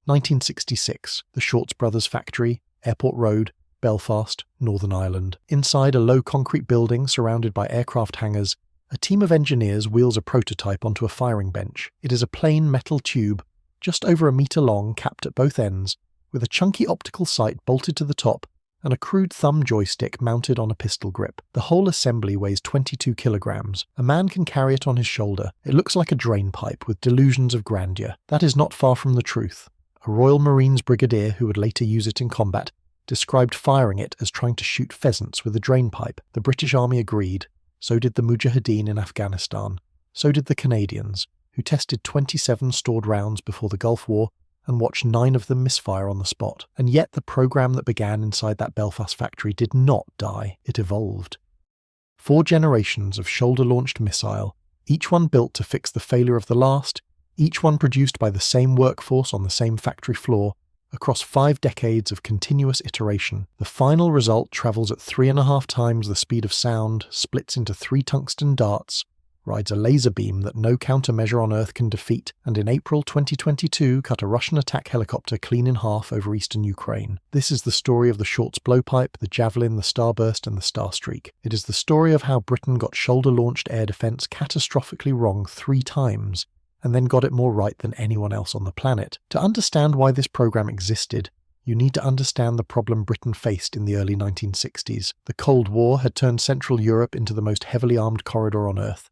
1966, the Shorts Brothers factory, Airport Road, Belfast, Northern Ireland. Inside a low concrete building surrounded by aircraft hangars, a team of engineers wheels a prototype onto a firing bench. It is a plain metal tube, just over a metre long, capped at both ends, with a chunky optical sight bolted to the top and a crude thumb joystick mounted on a pistol grip. The whole assembly weighs 22 kilograms. A man can carry it on his shoulder. It looks like a drainpipe with delusions of grandeur. That is not far from the truth. A Royal Marines brigadier who would later use it in combat described firing it as trying to shoot pheasants with a drainpipe. The British Army agreed. So did the Mujahideen in Afghanistan. So did the Canadians, who tested 27 stored rounds before the Gulf War and watched 9 of them misfire on the spot. And yet the program that began inside that Belfast factory did not die. It evolved. 4 generations of shoulder-launched missile, each one built to fix the failure of the last, each one produced by the same workforce on the same factory floor, across 5 decades of continuous iteration. The final result travels at 3.5 times the speed of sound, splits into 3 tungsten darts, rides a laser beam that no countermeasure on Earth can defeat, and in April 2022 cut a Russian attack helicopter clean in half over eastern Ukraine. This is the story of the Shorts Blowpipe, the Javelin, the Starburst, and the Starstreak. It is the story of how Britain got shoulder-launched air defence catastrophically wrong 3 times, and then got it more right than anyone else on the planet. To understand why this program existed, you need to understand the problem Britain faced in the early 1960s. The Cold War had turned Central Europe into the most heavily armed corridor on Earth.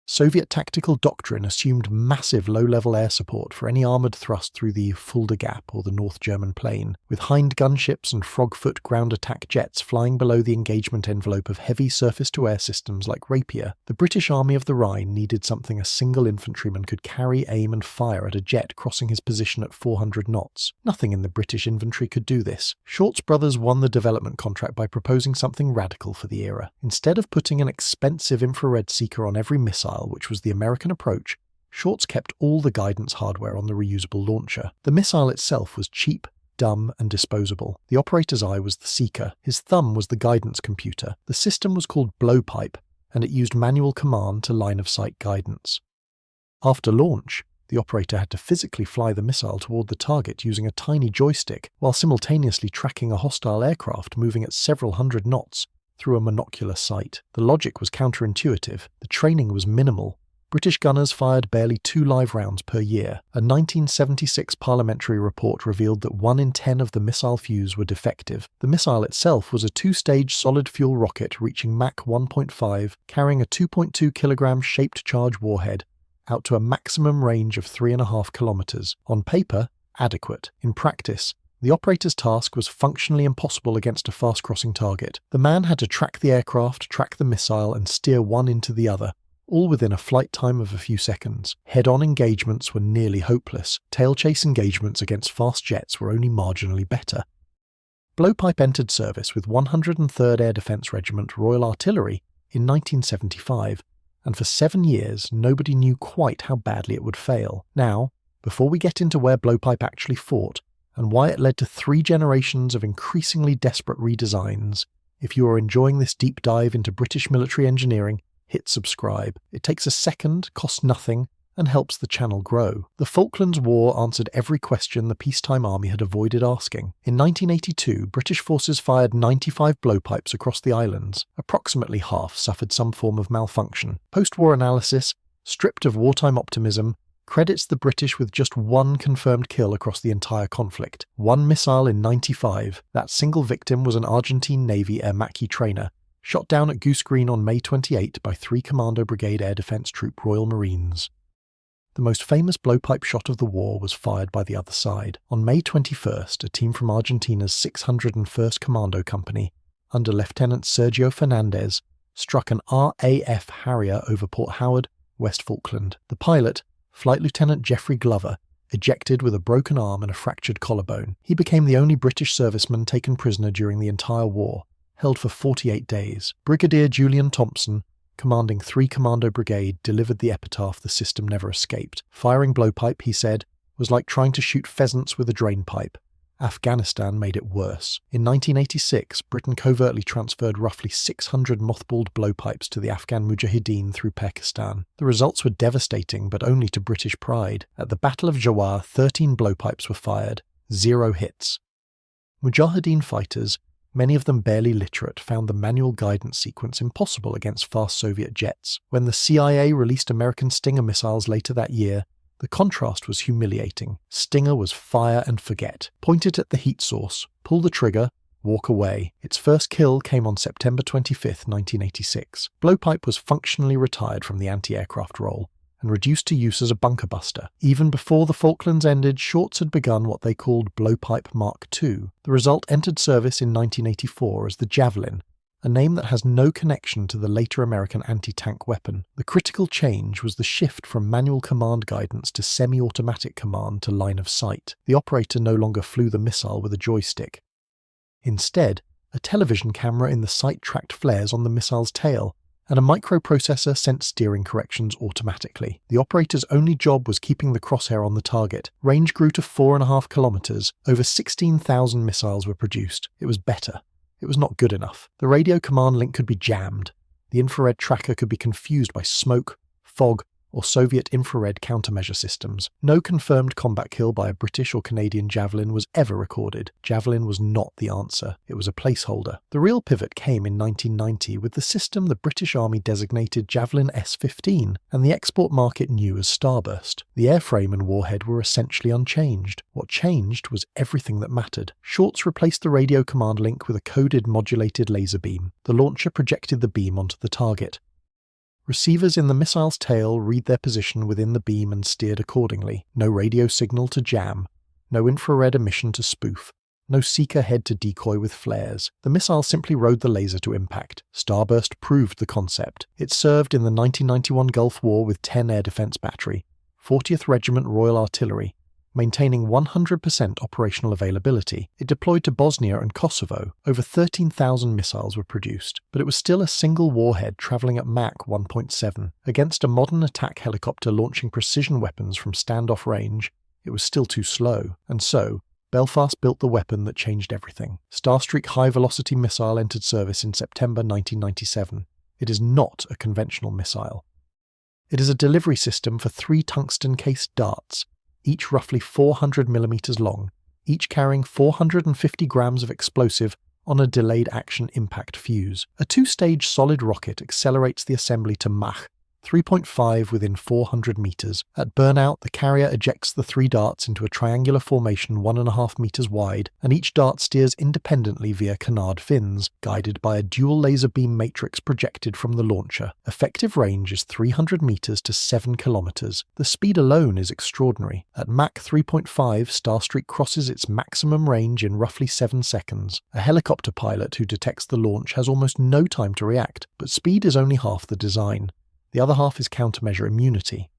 Soviet tactical doctrine assumed massive low-level air support for any armoured thrust through the Fulda Gap or the North German Plain, with Hind gunships and Frogfoot ground attack jets flying below the engagement envelope of heavy surface-to-air systems like Rapier. The British Army of the Rhine needed something a single infantryman could carry, aim and fire at a jet crossing his position at 400 knots. Nothing in the British infantry could do this. Shorts Brothers won the development contract by proposing something radical for the era. Instead of putting an expensive infrared seeker on every missile, which was the American approach, Shorts kept all the guidance hardware on the reusable launcher. The missile itself was cheap, dumb, and disposable. The operator's eye was the seeker. His thumb was the guidance computer. The system was called Blowpipe, and it used manual command to line-of-sight guidance. After launch, the operator had to physically fly the missile toward the target using a tiny joystick, while simultaneously tracking a hostile aircraft moving at several hundred knots through a monocular sight. The logic was counterintuitive. The training was minimal. British gunners fired barely 2 live rounds per year. A 1976 parliamentary report revealed that 1 in 10 of the missile fuse were defective. The missile itself was a 2-stage solid-fuel rocket reaching Mach 1.5, carrying a 2.2 kilogram shaped charge warhead out to a maximum range of 3.5 kilometers. On paper, adequate. In practice, the operator's task was functionally impossible against a fast-crossing target. The man had to track the aircraft, track the missile, and steer one into the other, all within a flight time of a few seconds. Head-on engagements were nearly hopeless. Tail-chase engagements against fast jets were only marginally better. Blowpipe entered service with 103rd Air Defence Regiment Royal Artillery in 1975, and for 7 years nobody knew quite how badly it would fail. Now, before we get into where Blowpipe actually fought, and why it led to 3 generations of increasingly desperate redesigns, if you are enjoying this deep dive into British military engineering, hit subscribe. It takes a second, costs nothing, and helps the channel grow. The Falklands War answered every question the peacetime army had avoided asking. In 1982, British forces fired 95 blowpipes across the islands. Approximately half suffered some form of malfunction. Post-war analysis, stripped of wartime optimism, credits the British with just 1 confirmed kill across the entire conflict. 1 missile in 95. That single victim was an Argentine Navy Air Mach trainer, shot down at Goose Green on May 28 by 3 Commando Brigade Air Defence Troop Royal Marines. The most famous blowpipe shot of the war was fired by the other side. On May 21st, a team from Argentina's 601st Commando Company, under Lieutenant Sergio Fernandez, struck an RAF Harrier over Port Howard, West Falkland. The pilot, Flight Lieutenant Geoffrey Glover, ejected with a broken arm and a fractured collarbone. He became the only British serviceman taken prisoner during the entire war, held for 48 days. Brigadier Julian Thompson, commanding 3 Commando Brigade, delivered the epitaph the system never escaped. Firing blowpipe, he said, was like trying to shoot pheasants with a drainpipe. Afghanistan made it worse. In 1986, Britain covertly transferred roughly 600 mothballed blowpipes to the Afghan Mujahideen through Pakistan. The results were devastating, but only to British pride. At the Battle of Jawar, 13 blowpipes were fired, 0 hits. Mujahideen fighters, many of them barely literate, found the manual guidance sequence impossible against fast Soviet jets. When the CIA released American Stinger missiles later that year, the contrast was humiliating. Stinger was fire and forget. Point it at the heat source, pull the trigger, walk away. Its first kill came on September 25, 1986. Blowpipe was functionally retired from the anti-aircraft role and reduced to use as a bunker buster. Even before the Falklands ended, Shorts had begun what they called Blowpipe Mach II. The result entered service in 1984 as the Javelin, a name that has no connection to the later American anti-tank weapon. The critical change was the shift from manual command guidance to semi-automatic command to line of sight. The operator no longer flew the missile with a joystick. Instead, a television camera in the sight tracked flares on the missile's tail, and a microprocessor sent steering corrections automatically. The operator's only job was keeping the crosshair on the target. Range grew to 4.5 kilometers. Over 16,000 missiles were produced. It was better. It was not good enough. The radio command link could be jammed. The infrared tracker could be confused by smoke, fog, or Soviet infrared countermeasure systems. No confirmed combat kill by a British or Canadian Javelin was ever recorded. Javelin was not the answer. It was a placeholder. The real pivot came in 1990 with the system the British Army designated Javelin S-15 and the export market knew as Starburst. The airframe and warhead were essentially unchanged. What changed was everything that mattered. Shorts replaced the radio command link with a coded modulated laser beam. The launcher projected the beam onto the target. Receivers in the missile's tail read their position within the beam and steered accordingly. No radio signal to jam, no infrared emission to spoof, no seeker head to decoy with flares. The missile simply rode the laser to impact. Starburst proved the concept. It served in the 1991 Gulf War with 10 air defense battery, 40th Regiment Royal Artillery, maintaining 100% operational availability. It deployed to Bosnia and Kosovo. Over 13,000 missiles were produced, but it was still a single warhead travelling at Mach 1.7. Against a modern attack helicopter launching precision weapons from standoff range, it was still too slow. And so, Belfast built the weapon that changed everything. Starstreak high-velocity missile entered service in September 1997. It is not a conventional missile. It is a delivery system for 3 tungsten-cased darts, each roughly 400 millimeters long, each carrying 450 grams of explosive on a delayed action impact fuse. A 2-stage solid rocket accelerates the assembly to Mach 3.5 within 400 meters. At burnout, the carrier ejects the 3 darts into a triangular formation 1.5 meters wide, and each dart steers independently via canard fins, guided by a dual laser beam matrix projected from the launcher. Effective range is 300 meters to 7 kilometers. The speed alone is extraordinary. At Mach 3.5, Starstreak crosses its maximum range in roughly 7 seconds. A helicopter pilot who detects the launch has almost no time to react, but speed is only half the design. The other half is countermeasure immunity.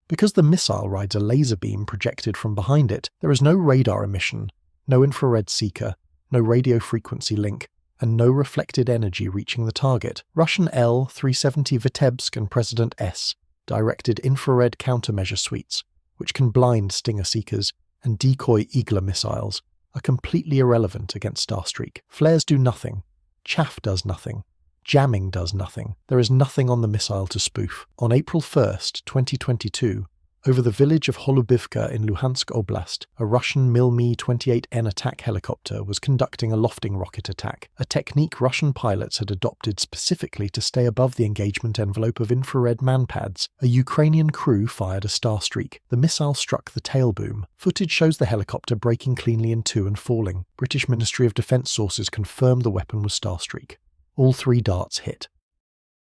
Because the missile rides a laser beam projected from behind it, there is no radar emission, no infrared seeker, no radio frequency link, and no reflected energy reaching the target. Russian L-370 Vitebsk and President S directed infrared countermeasure suites, which can blind Stinger seekers and decoy Eagler missiles, are completely irrelevant against Starstreak. Flares do nothing. Chaff does nothing. Jamming does nothing. There is nothing on the missile to spoof. On April 1st, 2022, over the village of Holubivka in Luhansk Oblast, a Russian Mil-Me-28N attack helicopter was conducting a lofting rocket attack, a technique Russian pilots had adopted specifically to stay above the engagement envelope of infrared manpads. A Ukrainian crew fired a Starstreak. The missile struck the tail boom. Footage shows the helicopter breaking cleanly in two and falling. British Ministry of Defence sources confirmed the weapon was Starstreak. All 3 darts hit.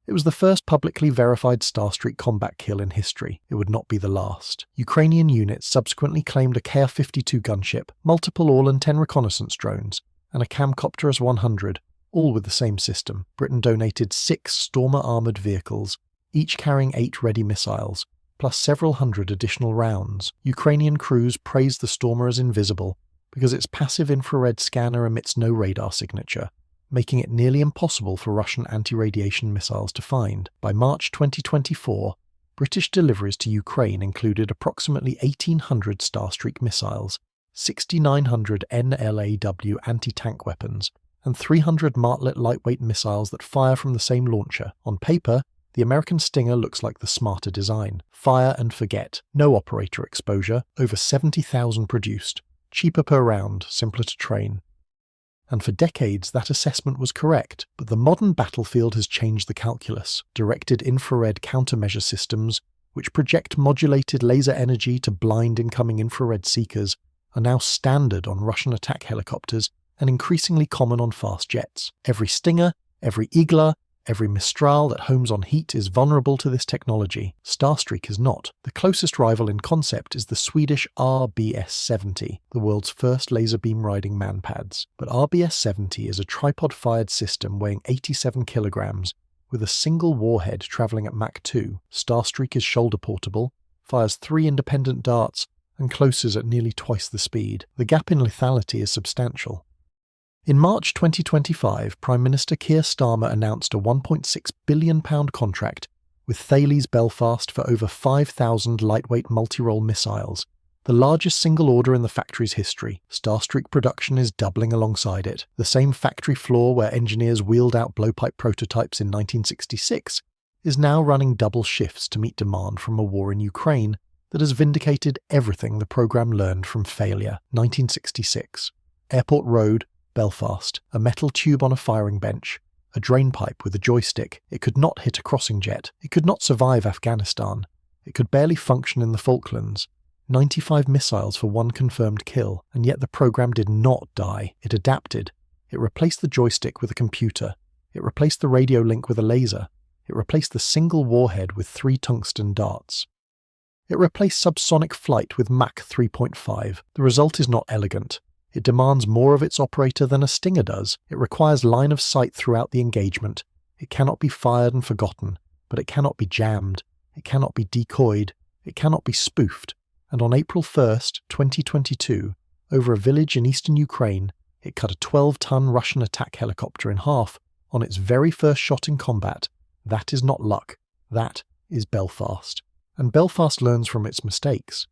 It was the first publicly verified Starstreak combat kill in history. It would not be the last. Ukrainian units subsequently claimed a Kr-52 gunship, multiple Orlan-10 reconnaissance drones, and a Camcopter S-100, all with the same system. Britain donated 6 Stormer-armoured vehicles, each carrying 8 ready missiles, plus several hundred additional rounds. Ukrainian crews praised the Stormer as invisible because its passive infrared scanner emits no radar signature, making it nearly impossible for Russian anti-radiation missiles to find. By March 2024, British deliveries to Ukraine included approximately 1,800 Starstreak missiles, 6,900 NLAW anti-tank weapons, and 300 Martlet lightweight missiles that fire from the same launcher. On paper, the American Stinger looks like the smarter design. Fire and forget. No operator exposure. Over 70,000 produced. Cheaper per round, simpler to train. And for decades that assessment was correct, but the modern battlefield has changed the calculus. Directed infrared countermeasure systems, which project modulated laser energy to blind incoming infrared seekers, are now standard on Russian attack helicopters and increasingly common on fast jets. Every Stinger, every Igla, every Mistral that homes on heat is vulnerable to this technology. Starstreak is not. The closest rival in concept is the Swedish RBS-70, the world's first laser beam riding manpads. But RBS-70 is a tripod-fired system weighing 87 kilograms, with a single warhead travelling at Mach 2. Starstreak is shoulder portable, fires 3 independent darts, and closes at nearly twice the speed. The gap in lethality is substantial. In March 2025, Prime Minister Keir Starmer announced a £1.6 billion contract with Thales Belfast for over 5,000 lightweight multi-role missiles, the largest single order in the factory's history. Starstreak production is doubling alongside it. The same factory floor where engineers wheeled out blowpipe prototypes in 1966 is now running double shifts to meet demand from a war in Ukraine that has vindicated everything the programme learned from failure. 1966. Airport Road, Belfast. A metal tube on a firing bench. A drainpipe with a joystick. It could not hit a crossing jet. It could not survive Afghanistan. It could barely function in the Falklands. 95 missiles for 1 confirmed kill, and yet the program did not die. It adapted. It replaced the joystick with a computer. It replaced the radio link with a laser. It replaced the single warhead with 3 tungsten darts. It replaced subsonic flight with Mach 3.5. The result is not elegant. It demands more of its operator than a Stinger does. It requires line of sight throughout the engagement. It cannot be fired and forgotten, but it cannot be jammed. It cannot be decoyed. It cannot be spoofed. And on April 1st, 2022, over a village in eastern Ukraine, it cut a 12-ton Russian attack helicopter in half on its very first shot in combat. That is not luck. That is Belfast. And Belfast learns from its mistakes.